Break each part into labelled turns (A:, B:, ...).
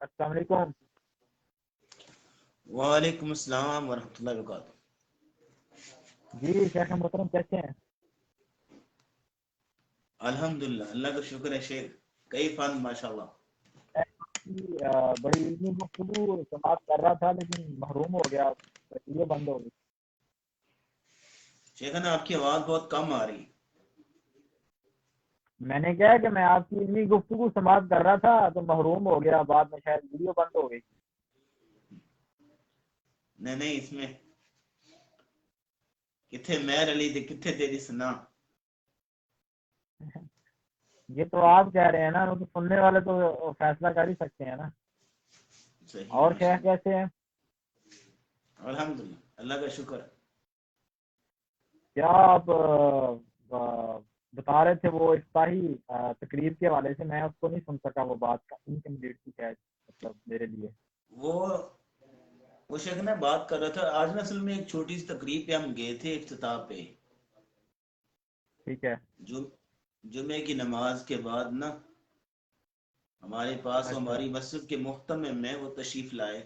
A: السلام علیکم۔
B: وعلیکم السلام ورحمۃ اللہ وبرکاتہ۔
A: جی شیخ محترم کیسے ہیں؟
B: الحمدللہ، اللہ کا شکر ہے شیخ، کئی فن ماشاء اللہ۔
A: بڑی علمی گفتگو سماعت کر رہا تھا لیکن محروم ہو گیا، یہ بند ہو گئی۔
B: شیخنا آپ کی آواز بہت کم آ رہی۔
A: میں نے کہا کہ میں آپ کی علمی گفتگو سماعت کر رہا تھا تو محروم ہو گیا، بعد میں شاید ویڈیو بند ہو گئی۔
B: نہیں اس میں کتنے مہر علی تھے، کتنے تیری سنا۔
A: یہ تو آپ کہہ رہے ہیں نا، وہ تو سننے والے تو فیصلہ کر ہی سکتے ہیں نا۔
B: صحیح
A: اور
B: ماشاء
A: شیخ کیسے ہیں؟
B: اللہ، الحمدللہ اللہ کا شکر ہے۔
A: کیا آپ بتا رہے تھے وہ افتتاحی تقریب کے حوالے سے؟ میں اس کو نہیں سن سکا، وہ بات انکمپلیٹ تھی شاید، مطلب میرے لیے۔
B: وہ شیخ نا بات کر رہا تھا آج نا، اصل میں ایک چھوٹی سی تقریب پہ ہم گئے تھے، افتتاح پہ۔
A: ٹھیک ہے۔
B: جمعے کی نماز کے بعد نا ہمارے پاس
A: اچھا
B: ہماری مسجد کے محتمم میں وہ تشریف لائے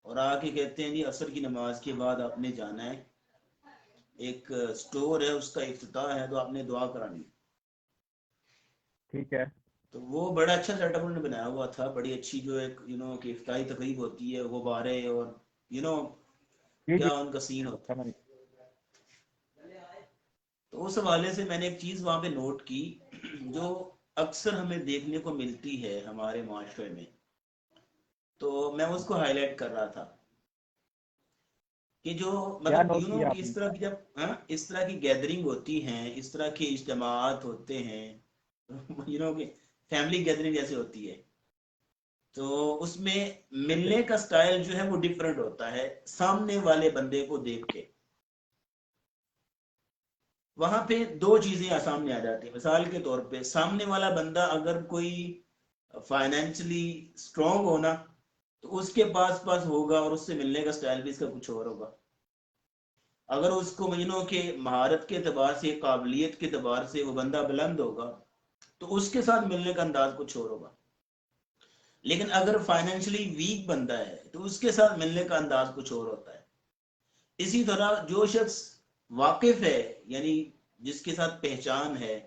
B: اور آ کے کہتے ہیں جی عصر کی نماز کے بعد آپ نے جانا ہے، ایک سٹور ہے اس کا افتتاح ہے تو آپ نے دعا کرانی۔
A: ٹھیک ہے۔
B: تو وہ بڑا اچھا سیٹ اپ انہوں نے بنایا ہوا تھا، بڑی اچھی جو ایک کہ افتتاحی تقریب ہوتی ہے، غبارے اور
A: جی جی
B: کیا ان کا سین ہوتا ہے۔
A: سمجھ۔
B: تو اس حوالے سے میں نے ایک چیز وہاں پہ نوٹ کی جو اکثر ہمیں دیکھنے کو ملتی ہے ہمارے معاشرے میں، تو میں اس کو ہائی لائٹ کر رہا تھا کہ جو
A: کیا
B: مطلب
A: نوٹ کیا آپ
B: کہ
A: نے؟
B: اس طرح کی جب اس طرح کی گیدرنگ ہوتی ہیں، اس طرح کے اجتماعات ہوتے ہیں، کہ فیملی گیدرنگ جیسے ہوتی ہے، تو اس میں ملنے کا سٹائل جو ہے وہ ڈیفرنٹ ہوتا ہے سامنے والے بندے کو دیکھ کے۔ وہاں پہ دو چیزیں سامنے آ جاتی ہیں، مثال کے طور پہ سامنے والا بندہ اگر کوئی فائنینشلی اسٹرانگ ہونا تو اس کے پاس ہوگا اور اس سے ملنے کا سٹائل بھی اس کا کچھ اور ہوگا۔ اگر اس کو کہ مہارت کے اعتبار سے، قابلیت کے اعتبار سے وہ بندہ بلند ہوگا تو اس کے ساتھ ملنے کا انداز کچھ اور ہوگا۔ لیکن اگر فائنینشلی ویک بندہ ہے تو اس کے ساتھ ملنے کا انداز کچھ اور ہوتا ہے۔ اسی طرح جو شخص واقف ہے، یعنی جس کے ساتھ پہچان ہے،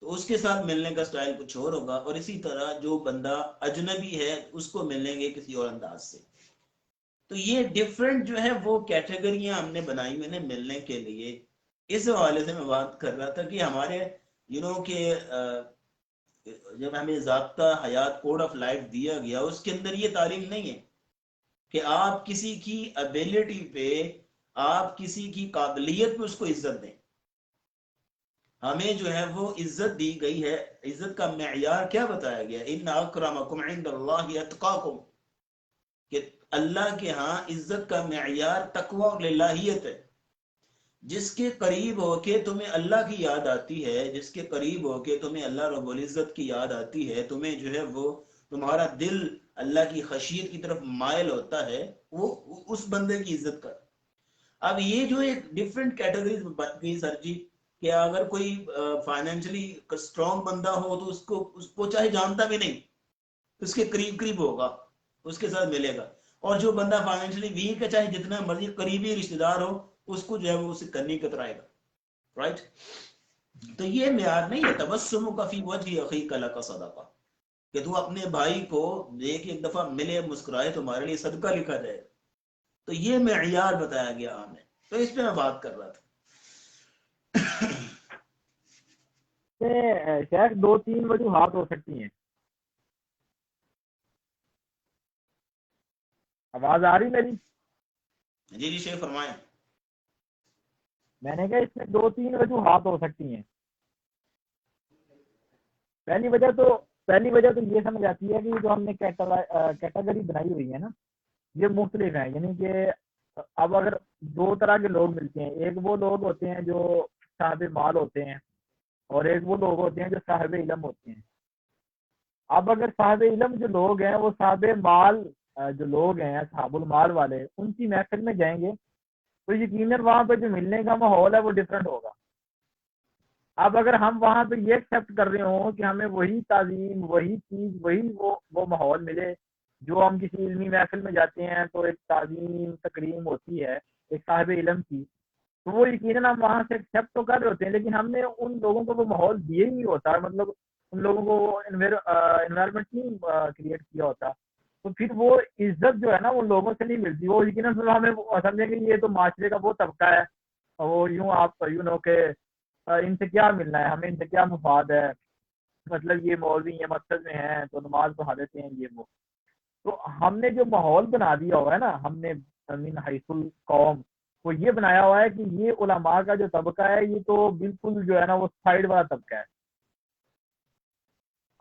B: تو اس کے ساتھ ملنے کا سٹائل کچھ اور ہوگا، اور اسی طرح جو بندہ اجنبی ہے اس کو ملیں گے کسی اور انداز سے۔ تو یہ ڈیفرنٹ جو ہے وہ کیٹیگریاں ہم نے بنائی ہوئی ہیں ملنے کے لیے۔ اس حوالے سے میں بات کر رہا تھا کہ ہمارے کہ جب ہمیں ضابطہ حیات کوڈ آف لائف دیا گیا اس کے اندر یہ تعلیم نہیں ہے کہ آپ کسی کی ابیلٹی پہ، آپ کسی کی قابلیت پہ اس کو عزت دیں۔ ہمیں جو ہے وہ عزت دی گئی ہے، عزت کا معیار کیا بتایا گیا؟ ان اکرمکم عند اللہ اتقاکم، کہ اللہ کے ہاں عزت کا معیار تقوی اور للہیت ہے۔ جس کے قریب ہو کے تمہیں اللہ کی یاد آتی ہے، جس کے قریب ہو کے تمہیں اللہ رب العزت کی یاد آتی ہے، تمہیں جو ہے وہ تمہارا دل اللہ کی خشیت کی طرف مائل ہوتا ہے، وہ اس بندے کی عزت کر۔ اب یہ جو ایک ڈیفرنٹ کیٹیگریز بن گئی سر جی، کہ اگر کوئی فائنینشلی اسٹرانگ بندہ ہو تو اس کو چاہے جانتا بھی نہیں، اس کے قریب ہوگا، اس کے ساتھ ملے گا، اور جو بندہ فائنینشلی ویک ہے چاہے جتنا مرضی قریبی رشتہ دار ہو اس کو جو ہے وہ اسے کرنی کترائے گا، رائٹ؟ تو یہ معیار نہیں ہے تبسم کا فی وجہ اخیک لک صدقہ، کہ تو اپنے بھائی کو دیکھ ایک دفعہ ملے مسکرائے تمہارے لیے صدقہ لکھا جائے گا۔ تو یہ معیار بتایا گیا ہمیں، تو اس پہ میں بات کر رہا تھا۔
A: شیخ 2-3 وجوہات ہو سکتی ہیں. آواز آ رہی میری؟
B: جی جی شیخ فرمائیں.
A: میں نے کہا اس میں 2-3 وجوہات ہو سکتی ہیں. پہلی وجہ تو یہ سمجھ آتی ہے کہ جو ہم نے کیٹیگری بنائی ہوئی ہے نا یہ مختلف ہیں. یعنی کہ اب اگر 2 طرح کے لوگ ملتے ہیں، ایک وہ لوگ ہوتے ہیں جو صاحب مال ہوتے ہیں اور ایک وہ لوگ ہوتے ہیں جو صاحب علم ہوتے ہیں. اب اگر صاحب علم جو لوگ ہیں وہ صاحب مال جو لوگ ہیں صاحب المال والے ان کی محفل میں جائیں گے تو یقیناً وہاں پہ جو ملنے کا ماحول ہے وہ ڈفرینٹ ہوگا. اب اگر ہم وہاں پہ یہ ایکسیپٹ کر رہے ہوں کہ ہمیں وہی تعظیم وہی چیز وہی وہ ماحول ملے جو ہم کسی علمی محفل میں جاتے ہیں تو ایک تعظیم تکریم ہوتی ہے ایک صاحب علم کی، تو وہ یقیناً ہم وہاں سے ایکسیپٹ تو کر رہے ہوتے ہیں لیکن ہم نے ان لوگوں کو وہ ماحول دیے ہی نہیں ہوتا، مطلب ان لوگوں کو وہ انوائرمنٹ نہیں کریٹ کیا ہوتا. تو پھر وہ عزت جو ہے نا ان لوگوں سے نہیں ملتی. وہ یقیناً ہمیں سمجھیں کہ یہ تو معاشرے کا وہ طبقہ ہے، وہ یوں آپ کہ ان سے کیا ملنا ہے، ہمیں ان سے کیا مفاد ہے، مطلب یہ مولوی ہیں مسجد میں ہیں تو نماز پڑھا دیتے ہیں یہ وہ. تو ہم نے جو ماحول بنا دیا ہوا ہے نا، ہم نے من حیث القوم وہ یہ بنایا ہوا ہے کہ یہ علماء کا جو طبقہ ہے یہ تو بالکل جو ہے نا وہ سائڈ والا طبقہ ہے.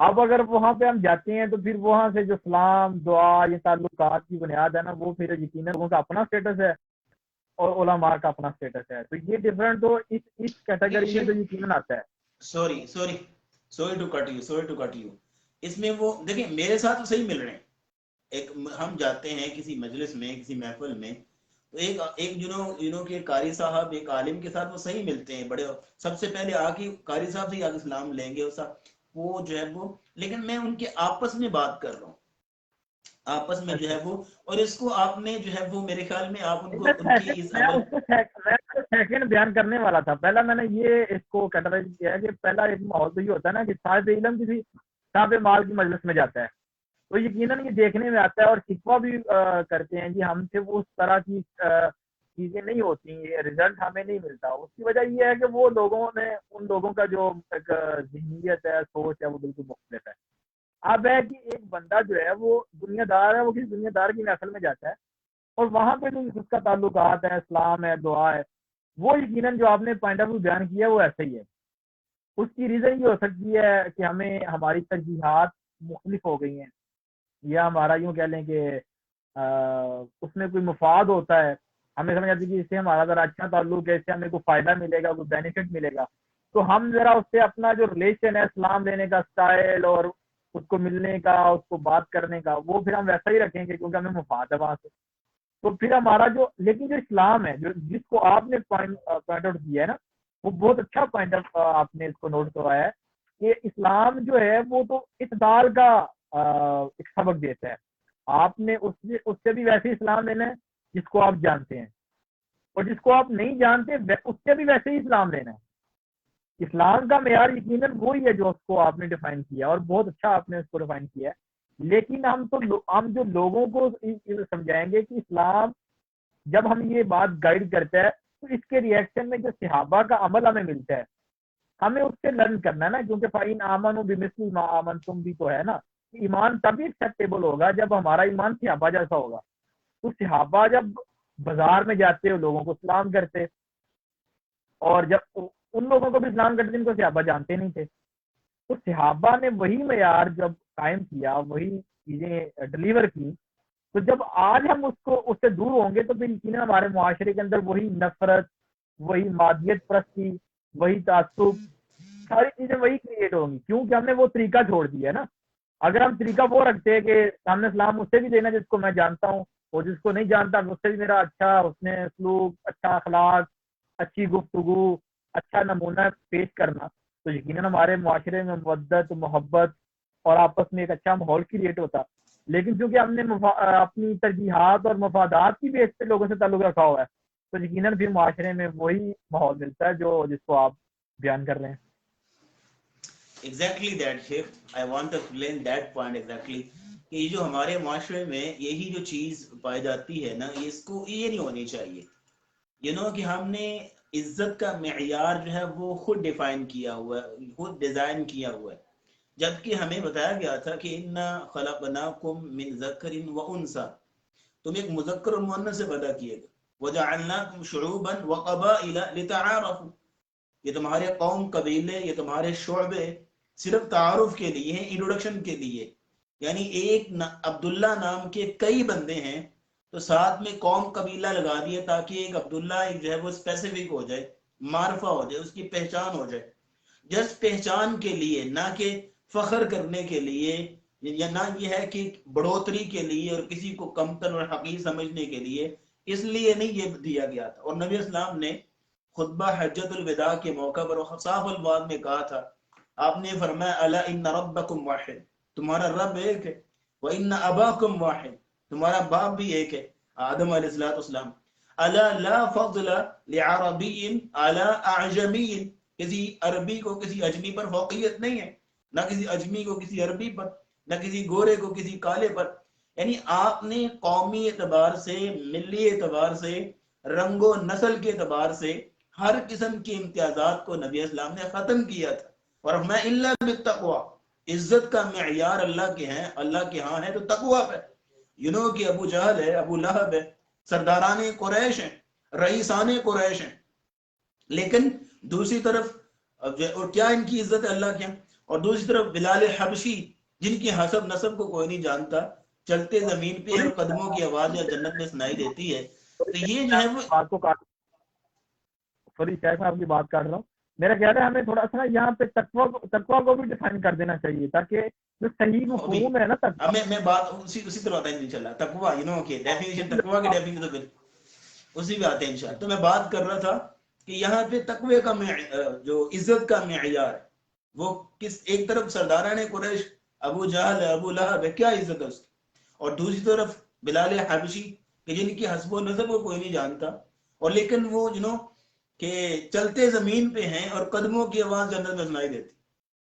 A: اب اگر وہاں پہ ہم جاتے ہیں تو پھر وہاں سے جو سلام دعا یہ تعلقات کی بنیاد ہے نا وہ پھر یقیناً لوگوں کا اپنا اسٹیٹس ہے اور علماء کا اپنا اسٹیٹس ہے. تو یہ ڈفرینٹ تو اس کیٹیگری میں تو یقیناً آتا ہے.
B: Sorry to cut you. اس میں وہ دیکھیں میرے ساتھ تو صحیح مل رہے ہیں. ایک ہم جاتے ہیں کسی مجلس میں کسی محفل میں تو ایک کہ قاری صاحب ایک عالم کے ساتھ وہ صحیح ملتے ہیں، بڑے سب سے پہلے آ کے قاری صاحب سے آگے سلام لیں گے وہ جو ہے وہ. لیکن میں ان کے آپس میں بات کر رہا ہوں، آپس میں جو ہے وہ، اور اس کو آپ نے جو ہے وہ میرے خیال میں آپ ان کو ان کی اس عمل
A: سیکنڈ بیان کرنے والا تھا. پہلا میں نے یہ اس کو کیٹیگرائز کیا ہے کہ پہلا ایک ماحول تو یہ ہوتا ہے نا کہ صاحب علم کسی صاحب مال کی مجلس میں جاتا ہے تو یقیناً یہ دیکھنے میں آتا ہے اور شکوہ بھی کرتے ہیں جی ہم سے وہ اس طرح کی چیزیں نہیں ہوتی، رزلٹ ہمیں نہیں ملتا. اس کی وجہ یہ ہے کہ وہ لوگوں نے ان لوگوں کا جو ایک ذہنیت ہے سوچ ہے وہ بالکل مختلف ہے. اب ہے کہ ایک بندہ جو ہے وہ دنیا دار ہے، وہ کسی دنیا دار کی محفل میں جاتا ہے اور وہاں پہ جو اس کا تعلقات ہے اسلام ہے دعا ہے وہ یقیناً جو آپ نے پوائنٹ آف ویو بیان کیا وہ ایسا ہی ہے. اس کی ریزن یہ ہو سکتی ہے کہ ہمیں ہماری ترجیحات مختلف ہو گئی ہیں یا ہمارا یوں کہہ لیں کہ اس میں کوئی مفاد ہوتا ہے، ہمیں سمجھ آتی ہے کہ اس سے ہمارا ذرا اچھا تعلق ہے، اس سے ہمیں کوئی فائدہ ملے گا کوئی بینیفٹ ملے گا تو ہم ذرا اس سے اپنا جو ریلیشن ہے اسلام لینے کا اسٹائل اور اس کو ملنے کا اس کو بات کرنے کا وہ پھر ہم ویسا ہی رکھیں گے کیونکہ ہمیں مفاد ہے وہاں سے. تو پھر ہمارا لیکن جو اسلام ہے جس کو آپ نے پوائنٹ آؤٹ کیا ہے نا وہ بہت اچھا پوائنٹ آپ نے اس کو نوٹ کروایا ہے کہ اسلام جو ہے وہ تو اعتدال کا ایک سبق دیتا ہے. آپ نے اس سے بھی ویسے اسلام لینا ہے جس کو آپ جانتے ہیں اور جس کو آپ نہیں جانتے اس سے بھی ویسے ہی اسلام لینا ہے. اسلام کا معیار یقیناً وہی ہے جو اس کو آپ نے ڈیفائن کیا اور بہت اچھا آپ نے اس کو ڈیفائن کیا ہے. لیکن ہم جو لوگوں کو سمجھائیں گے کہ اسلام جب ہم یہ بات گائیڈ کرتا ہے تو اس کے ریئیکشن میں جو صحابہ کا عمل ہمیں ملتا ہے ہمیں اس سے لرن کرنا ہے نا، کیونکہ فَإِنْ آمَنُوا بِمِثْلِ مَا آمَنْتُمْ بھی تو ہے نا. ایمان تبھی ایکسیپٹیبل ہوگا جب ہمارا ایمان صحابہ جیسا ہوگا. تو صحابہ جب بازار میں جاتے ہو لوگوں کو سلام کرتے اور جب ان لوگوں کو بھی اسلام کرتے جن کو صحابہ جانتے نہیں تھے تو صحابہ نے وہی معیار جب قائم کیا وہی چیزیں ڈلیور کی تو جب آج ہم اس سے دور ہوں گے تو پھر یقیناً ہمارے معاشرے کے اندر وہی نفرت وہی مادیت پرستی وہی تعصب ساری چیزیں وہی کریٹ ہوں گی کیونکہ ہم نے وہ طریقہ چھوڑ دیا ہے نا. اگر ہم طریقہ وہ رکھتے ہیں کہ سامنے اسلام اس سے بھی دینا جس کو میں جانتا ہوں اور جس کو نہیں جانتا اس سے بھی میرا اچھا اس نے سلوک اچھا اخلاق اچھی گفتگو اچھا نمونہ پیش کرنا تو یقیناً ہمارے معاشرے میں مودت محبت اور آپس میں ایک اچھا ماحول کریٹ ہوتا. لیکن چونکہ ہم نے اپنی ترجیحات اور مفادات کی بیس پہ لوگوں سے تعلق رکھا ہوا ہے تو یقیناً پھر معاشرے میں وہی ماحول ملتا ہے جس کو آپ بیان کر رہے ہیں.
B: Exactly that, Sheikh. I want to explain that point exactly. کہ یہ جو ہمارے معاشرے میں یہی جو چیز پائی جاتی ہے نا اس کو یہ نہیں ہونی چاہیے کہ ہم نے عزت کا معیار جو ہے وہ خود ڈیفائن کیا ہوا ہے، خود ڈیزائن کیا ہوا ہے، جبکہ ہمیں بتایا گیا تھا کہ انا خلقناکم من ذکر و انثی، تم ایک مذکر اور مؤنث سے پیدا کیے گئے، وجعلناکم شعوبا وقبائل لتعارفوا، یہ تمہارے قوم قبیلے، یہ تمہارے شعبے صرف تعارف کے لیے ہیں، انٹروڈکشن کے لیے، یعنی ایک عبداللہ نام کے کئی بندے ہیں تو ساتھ میں قوم قبیلہ لگا دیے تاکہ ایک عبداللہ ایک جو ہے وہ اسپیسیفک ہو جائے، معرفہ ہو جائے، اس کی پہچان ہو جائے، جس پہچان کے لیے، نہ کہ فخر کرنے کے لیے، یا نہ یہ ہے کہ بڑھوتری کے لیے اور کسی کو کمتر اور حقیر سمجھنے کے لیے، اس لیے نہیں یہ دیا گیا تھا۔ اور نبی اسلام نے خطبہ حجت الوداع کے موقع پر صاف الفاظ میں کہا تھا، آپ نے فرمایا الا ان ربکم واحد، تمہارا رب ایک ہے، وان اباکم واحد، تمہارا باپ بھی ایک ہے، آدم علیہ السلام، الا لا فضل لعربی علی اعجمی، کسی عربی کو کسی اجمی پر فوقیت نہیں ہے، نہ کسی اجمی کو کسی عربی پر، نہ کسی گورے کو کسی کالے پر، یعنی آپ نے قومی اعتبار سے، ملی اعتبار سے، رنگ و نسل کے اعتبار سے ہر قسم کے امتیازات کو نبی اسلام نے ختم کیا تھا، اور میں الا بالتقوی، عزت کا معیار اللہ کے ہیں، اللہ کے ہاں ہے تو تقوی ہے۔ کہ ابو جہل ہے، ابو لہب ہے، سرداران قریش ہیں، رئیسان قریش ہیں، لیکن دوسری طرف اور کیا ان کی عزت ہے اللہ کے ہاں، اور دوسری طرف بلال حبشی جن کی حسب نسب کو کوئی نہیں جانتا، چلتے زمین پہ اور قدموں کی آواز یا جنت میں سنائی دیتی ہے، تو یہ جو ہے وہ
A: بات کو کاٹ، سوری شیخ میں آپ کی بات کاٹ رہا ہوں، میرا خیال ہے ہمیں تھوڑا سا یہاں پہ تقویٰ کو بھی ڈیفائن کر دینا چاہیے، تاکہ جو صحیح مفہوم ہے نا تقویٰ،
B: میں بات اسی طرح آتا ہے انشاءاللہ، تقویٰ کہ ڈیفینیشن، تقویٰ کی ڈیفینیشن اسی پہ آتے ہیں انشاءاللہ۔ تو میں بات کر رہا تھا کہ یہاں پہ تقوی کا جو عزت کا معیار ہے وہ کس ایک طرف سرداران قریش ابو جہل ہے، ابو لہب ہے، کیا عزت ہے اس کی، اور دوسری طرف بلال حبشی کہ جن کی حسب و نسب کو کوئی نہیں جانتا، اور لیکن وہ کہ چلتے زمین پہ ہیں اور قدموں کی آواز جنت میں سنائی دیتی،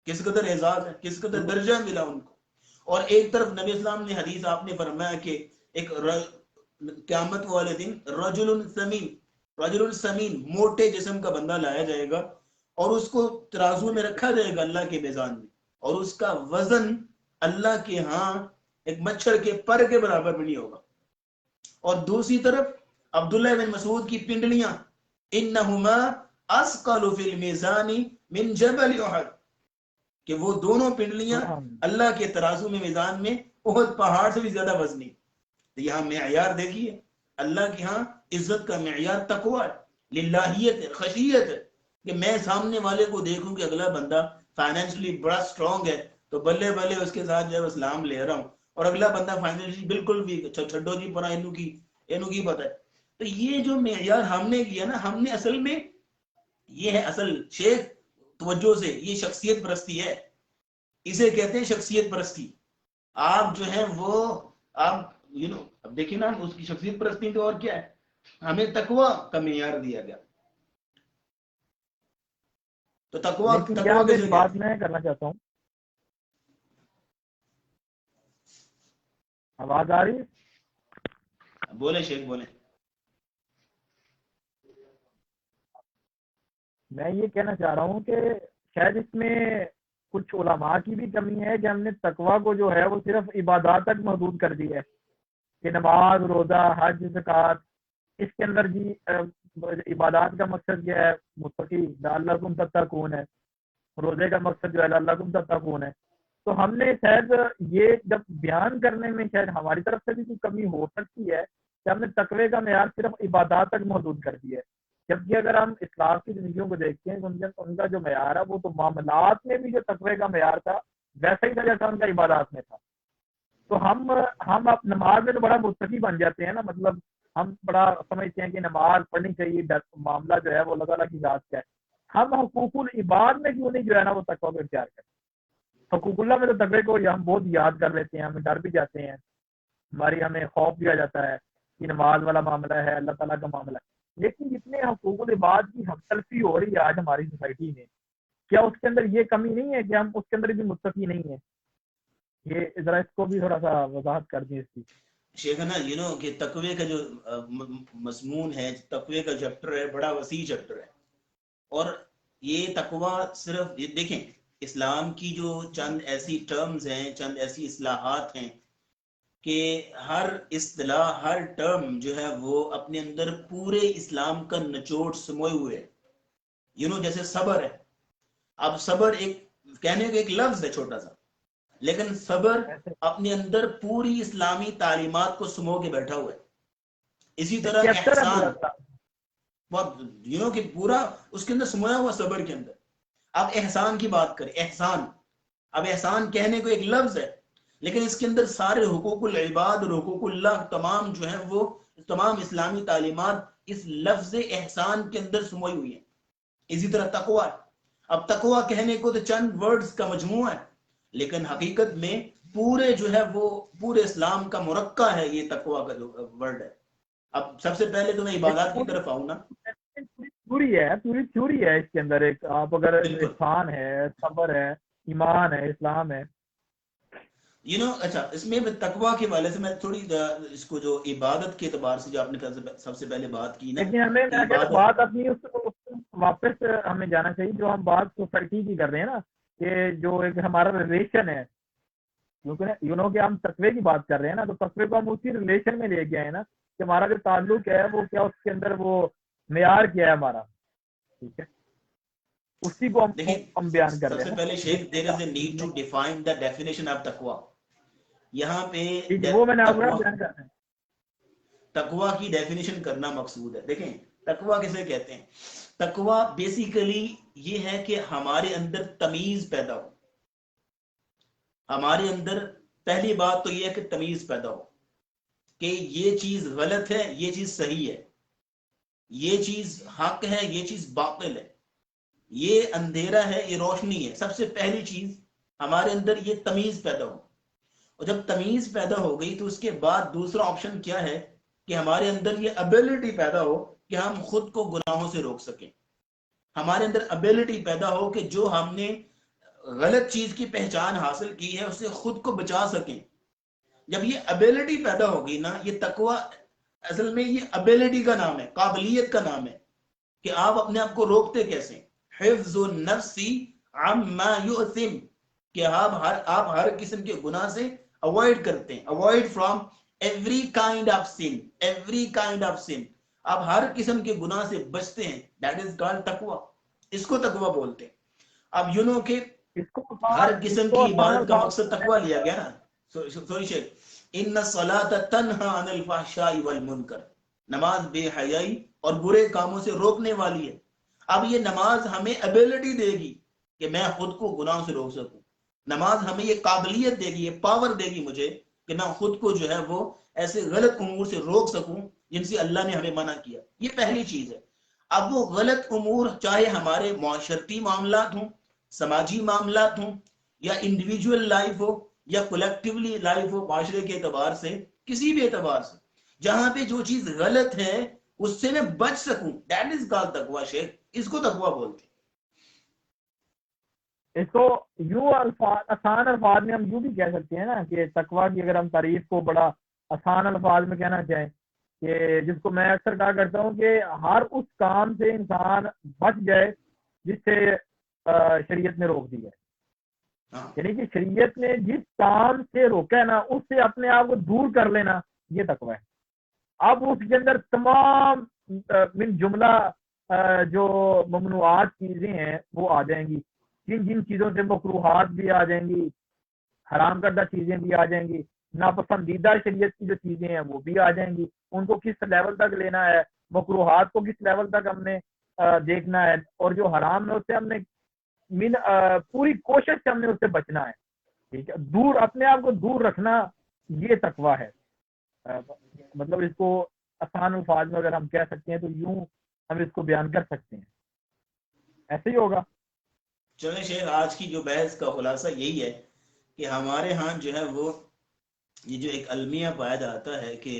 B: کس قدر اعزاز ہے، کس قدر درجہ ملا ان کو۔ اور ایک طرف نبی اسلام نے حدیث آپ نے فرمایا کہ ایک قیامت والے دن رجل سمین موٹے جسم کا بندہ لایا جائے گا، اور اس کو ترازو میں رکھا جائے گا اللہ کے میزان میں، اور اس کا وزن اللہ کے ہاں ایک مچھر کے پر کے برابر بھی نہیں ہوگا۔ اور دوسری طرف عبداللہ بن مسعود کی پنڈلیاں، انہما اسقل فی المیزان من جبل احد، کہ وہ دونوں پنڈلیاں اللہ کے ترازو میں میزان میں احد پہاڑ سے بھی زیادہ وزنی۔ تو یہاں معیار دیکھیے، اللہ کے ہاں عزت کا معیار تقوی، للہیت، خشیت ہے، کہ میں سامنے والے کو دیکھوں کہ اگلا بندہ فائنینشلی بڑا سٹرونگ ہے تو بلے بلے اس کے ساتھ جو اسلام لے رہا ہوں، اور اگلا بندہ فائنینشلی بالکل بھی چھڈو جی پڑا اینو کی پتہ ہے۔ تو یہ جو معیار ہم نے کیا نا، ہم نے اصل میں یہ ہے اصل شیخ توجہ سے، یہ شخصیت پرستی ہے، اسے کہتے ہیں شخصیت پرستی۔ آپ جو ہیں وہ آپ اب دیکھیں نا، اس کی شخصیت پرستی تو اور کیا ہے، ہمیں تقوی کا معیار دیا گیا، تو تقوی کیسے
A: بات میں کرنا چاہتا ہوں، آواز آ رہی ہے؟
B: بولے شیخ بولے۔
A: میں یہ کہنا چاہ رہا ہوں کہ شاید اس میں کچھ علماء کی بھی کمی ہے کہ ہم نے تقویٰ کو جو ہے وہ صرف عبادات تک محدود کر دی ہے، کہ نماز، روزہ، حج، زکوٰۃ، اس کے اندر جی عبادات کا مقصد کیا ہے، متقی لعلکم تتقون ہے، روزے کا مقصد جو ہے لعلکم تتقون ہے۔ تو ہم نے شاید یہ جب بیان کرنے میں شاید ہماری طرف سے بھی کوئی کمی ہو سکتی ہے کہ ہم نے تقوی کا معیار صرف عبادات تک محدود کر دیا ہے، جبکہ اگر ہم اسلام کی زندگیوں کو دیکھتے ہیں ان کا جو معیار ہے وہ تو معاملات میں بھی جو تقوی کا معیار تھا ویسا ہی تھا جیسا ان کا عبادات میں تھا۔ تو ہم اب نماز میں تو بڑا متقی بن جاتے ہیں نا، مطلب ہم بڑا سمجھتے ہیں کہ نماز پڑھنی چاہیے، معاملہ جو ہے وہ اللہ تعالیٰ کی ذات کا ہے، ہم حقوق العباد میں کیوں نہیں جو ہے نا وہ تقوی کو اختیار کرتے؟ حقوق اللہ میں تو تقوی کو ہم بہت یاد کر لیتے ہیں، ہمیں ڈر بھی جاتے ہیں، ہمیں خوف بھی آ جاتا ہے کہ نماز والا معاملہ ہے، اللہ تعالیٰ کا معاملہ ہے، لیکن جتنے حقوق العباد کی ہم تلفی ہو رہی ہے آج ہماری سوسائٹی میں، کیا اس کے اندر یہ کمی نہیں ہے کہ ہم اس کے اندر بھی متقی نہیں ہیں؟ یہ ذرا اس کو بھی تھوڑا سا وضاحت کر دیں اس کی۔
B: شیخنا کہ تقوی کا جو مضمون ہے، تقوی کا چیپٹر ہے، بڑا وسیع چیپٹر ہے، اور یہ تقوی صرف دیکھیں اسلام کی جو چند ایسی ٹرمز ہیں، چند ایسی اصطلاحات ہیں کہ ہر اصطلاح، ہر ٹرم جو ہے وہ اپنے اندر پورے اسلام کا نچوڑ سموئے ہوئے ہے. جیسے صبر ہے. اب صبر ایک کہنے کا ایک لفظ ہے چھوٹا سا، لیکن صبر اپنے اندر پوری اسلامی تعلیمات کو سمو کے بیٹھا ہوا ہے. اسی طرح احسان، کہ پورا اس کے اندر سمویا ہوا صبر کے اندر. اب احسان کی بات کریں، احسان، اب احسان کہنے کو ایک لفظ ہے، لیکن اس کے اندر سارے حقوق العباد اور حقوق اللہ تمام جو ہیں وہ تمام اسلامی تعلیمات اس لفظ احسان کے اندر سموئی ہوئی ہیں. اسی طرح تقوی، اب تقوی کہنے کو تو چند ورڈز کا مجموعہ ہے، لیکن حقیقت میں پورے جو ہے وہ پورے اسلام کا مرکہ ہے یہ تقوی کا جو ورڈ ہے. اب سب سے پہلے تو میں عبادات کی طرف آؤں نا.
A: پوری تھیوری ہے اس کے اندر. ایک آپ اگر احسان ہے، صبر ہے، ایمان ہے، اسلام ہے.
B: اچھا اس میں تقوی کے والے سے میں تھوڑی اس کو جو عبادت کے اعتبار سے جو آپ نے سب سے پہلے بات کی نا،
A: لیکن ہمیں بات اپنی واپس ہمیں جانا چاہیے جو ہم بات سوسائٹی کی کر رہے ہیں نا، کہ جو ایک ہمارا ریلیشن ہے، کیونکہ کہ ہم تقوی کی بات کر رہے ہیں نا، تو تقوی کو ہم اسی ریلیشن میں لے کے آئے نا کہ ہمارا جو تعلق ہے وہ کیا، اس کے اندر وہ معیار کیا ہے ہمارا. ٹھیک ہے، اسی کو ہم بیان کر رہے ہیں.
B: سب سے پہلے شیخ there is a need to define the definition of تقوی. یہاں پہ
A: وہ میں نے آپ کو بیان کرنا ہے.
B: تقوی کی ڈیفینیشن کرنا مقصود ہے. دیکھیں تقوی کسے کہتے ہیں؟ تقوی بیسیکلی یہ ہے کہ ہمارے اندر تمیز پیدا ہو. ہمارے اندر پہلی بات تو یہ ہے کہ تمیز پیدا ہو کہ یہ چیز غلط ہے، یہ چیز صحیح ہے، یہ چیز حق ہے، یہ چیز باطل ہے، یہ اندھیرا ہے، یہ روشنی ہے. سب سے پہلی چیز ہمارے اندر یہ تمیز پیدا ہو. اور جب تمیز پیدا ہو گئی تو اس کے بعد دوسرا آپشن کیا ہے کہ ہمارے اندر یہ ابیلٹی پیدا ہو کہ ہم خود کو گناہوں سے روک سکیں. ہمارے اندر ابیلٹی پیدا ہو کہ جو ہم نے غلط چیز کی پہچان حاصل کی ہے اسے خود کو بچا سکیں. جب یہ ابیلٹی پیدا ہوگی نا، یہ تقوی اصل میں یہ ابیلٹی کا نام ہے، قابلیت کا نام ہے کہ آپ اپنے آپ کو روکتے کیسے. حفظ النفس عما یؤثم، کہ آپ ہر قسم کے گناہ سے اوائڈ کرتے ہیں. Avoid from every kind of sun, every kind of sun, آپ ہر قسم کے گناہ سے بچتے ہیں. دیٹ از کالڈ تقوی. اس کو تقوی بولتے ہیں. اب کہ ہر قسم کی عبادت کا مقصد تقوی لیا گیا نا. سوری شیخ، ان الصلاۃ تنہی عن الفحشاء والمنکر، نماز بے حیائی اور برے کاموں سے روکنے والی ہے. اب یہ نماز ہمیں ایبلٹی دے گی کہ میں خود کو گناہوں سے روک سکوں. نماز ہمیں یہ قابلیت دے گی، یہ پاور دے گی مجھے کہ میں خود کو جو ہے وہ ایسے غلط امور سے روک سکوں جن سے اللہ نے ہمیں منع کیا. یہ پہلی چیز ہے. اب وہ غلط امور چاہے ہمارے معاشرتی معاملات ہوں، سماجی معاملات ہوں، یا انڈیویجول لائف ہو، یا کولیکٹیولی لائف ہو، معاشرے کے اعتبار سے، کسی بھی اعتبار سے، جہاں پہ جو چیز غلط ہے اس سے میں بچ سکوں، دیٹ از کالڈ تقوی. شیخ اس کو تقوی بولتے ہیں.
A: اس کو یوں آسان الفاظ میں ہم یوں بھی کہہ سکتے ہیں نا کہ تقوی کی اگر ہم تعریف کو بڑا آسان الفاظ میں کہنا چاہیں کہ جس کو میں اکثر کہا کرتا ہوں کہ ہر اس کام سے انسان بچ جائے جس سے شریعت نے روک دی ہے. یعنی کہ شریعت نے جس کام سے روکا ہے نا اس سے اپنے آپ کو دور کر لینا، یہ تقوی ہے. اب اس کے اندر تمام من جملہ جو ممنوعات چیزیں ہیں وہ آ جائیں گی. جن چیزوں سے مکروہات بھی آ جائیں گی، حرام کردہ چیزیں بھی آ جائیں گی، ناپسندیدہ شریعت کی جو چیزیں ہیں وہ بھی آ جائیں گی. ان کو کس لیول تک لینا ہے، مکروہات کو کس لیول تک ہم نے دیکھنا ہے، اور جو حرام ہے اس سے ہم نے پوری کوشش سے ہم نے اس سے بچنا ہے. ٹھیک ہے، دور اپنے آپ کو دور رکھنا، یہ تقوی ہے. مطلب اس کو آسان الفاظ میں اگر ہم کہہ سکتے ہیں تو یوں ہم اس کو بیان کر سکتے ہیں. ایسے ہی ہوگا.
B: چلیں شیخ، آج کی جو بحث کا خلاصہ یہی ہے کہ ہمارے ہاں جو ہے وہ یہ جو ایک المیہ پایا جاتا ہے کہ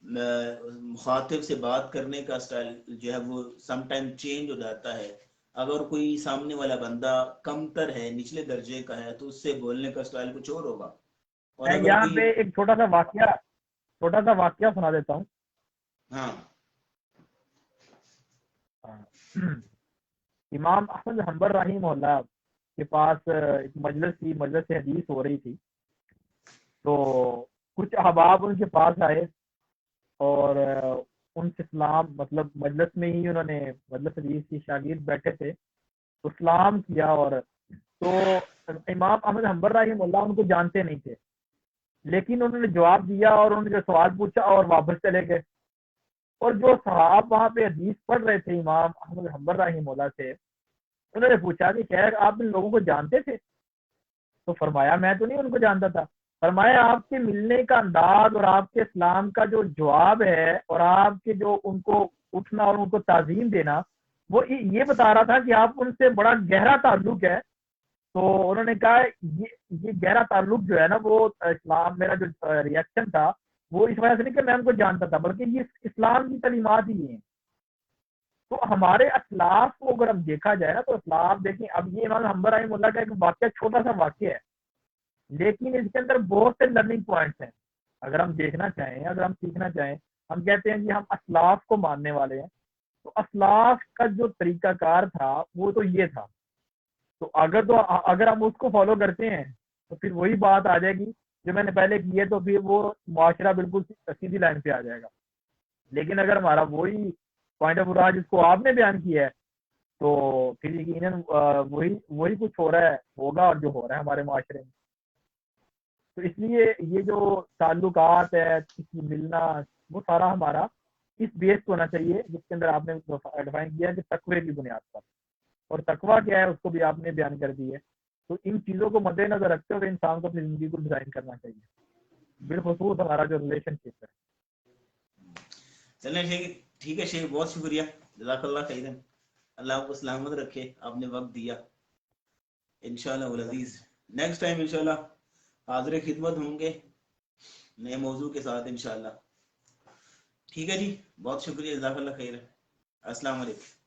B: مخاطب سے بات کرنے کا سٹائل جو ہے وہ سم ٹائم چینج ہو جاتا ہے. اگر کوئی سامنے والا بندہ کمتر ہے، نچلے درجے کا ہے، تو اس سے بولنے کا سٹائل کچھ اور ہوگا. اور اگر
A: یہاں پہ ایک چھوٹا سا واقعہ سنا دیتا ہوں.
B: ہاں
A: امام احمد حنبل رحمہ اللہ کے پاس ایک مجلس تھی، مجلس حدیث ہو رہی تھی، تو کچھ احباب ان کے پاس آئے اور ان سے اسلام مطلب مجلس میں ہی انہوں نے مجلس حدیث کی شاگرد بیٹھے تھے تو اسلام کیا، اور تو امام احمد حنبل رحمہ اللہ ان کو جانتے نہیں تھے، لیکن انہوں نے جواب دیا اور انہوں نے جو سوال پوچھا اور واپس چلے گئے. اور جو صحاب وہاں پہ حدیث پڑھ رہے تھے امام احمد حنبل رحمہ اللہ سے، انہوں نے پوچھا کہ خیر آپ ان لوگوں کو جانتے تھے؟ تو فرمایا میں تو نہیں ان کو جانتا تھا. فرمایا آپ کے ملنے کا انداز اور آپ کے اسلام کا جو جواب ہے اور آپ کے جو ان کو اٹھنا اور ان کو تعظیم دینا، وہ یہ بتا رہا تھا کہ آپ ان سے بڑا گہرا تعلق ہے. تو انہوں نے کہا یہ گہرا تعلق جو ہے نا، وہ اسلام، میرا جو ریئیکشن تھا وہ اس وجہ سے نہیں کہ میں ان کو جانتا تھا، بلکہ یہ اسلام کی تعلیمات ہی ہیں. تو ہمارے اسلاف کو اگر ہم دیکھا جائے نا، تو اسلاف دیکھیں، اب یہ امام حنبل رحمہ اللہ کا ایک واقعہ، چھوٹا سا واقعہ ہے، لیکن اس کے اندر بہت سے لرننگ پوائنٹس ہیں. اگر ہم دیکھنا چاہیں، اگر ہم سیکھنا چاہیں، ہم کہتے ہیں کہ ہم اسلاف کو ماننے والے ہیں، تو اسلاف کا جو طریقہ کار تھا وہ تو یہ تھا. تو اگر ہم اس کو فالو کرتے ہیں تو پھر وہی بات آ جائے گی جو میں نے پہلے کی ہے، تو پھر وہ معاشرہ بالکل سیدھی لائن پہ آ جائے گا. لیکن اگر ہمارا وہی پوائنٹ آف ویو جس کو آپ نے بیان کیا ہے، تو پھر یقیناً وہی کچھ ہو رہا ہے، ہوگا اور جو ہو رہا ہے ہمارے معاشرے میں. تو اس لیے یہ جو تعلقات ہے، کسی ملنا، وہ سارا ہمارا اس بیس کو ہونا چاہیے جس کے اندر آپ نے ڈیفائن کیا ہے کہ تقوی کی بنیاد پر. اور تقوی کیا ہے اس کو بھی آپ نے بیان کر دی ہے. تو ان چیزوں کو مد نظر رکھتے ہوئے انسان کو اپنی زندگی کو ڈیزائن کرنا چاہیے، بالخصوص ہمارا جو ریلیشن شپ ہے.
B: چلیں ٹھیک ہے شیخ، بہت شکریہ، جزاک اللہ خیرا. اللہ آپ کو سلامت رکھے، آپ نے وقت دیا. انشاءاللہ العزیز نیکسٹ ٹائم انشاءاللہ حاضر خدمت ہوں گے نئے موضوع کے ساتھ انشاءاللہ. ٹھیک ہے جی، بہت شکریہ، جزاک اللہ خیر. السلام علیکم.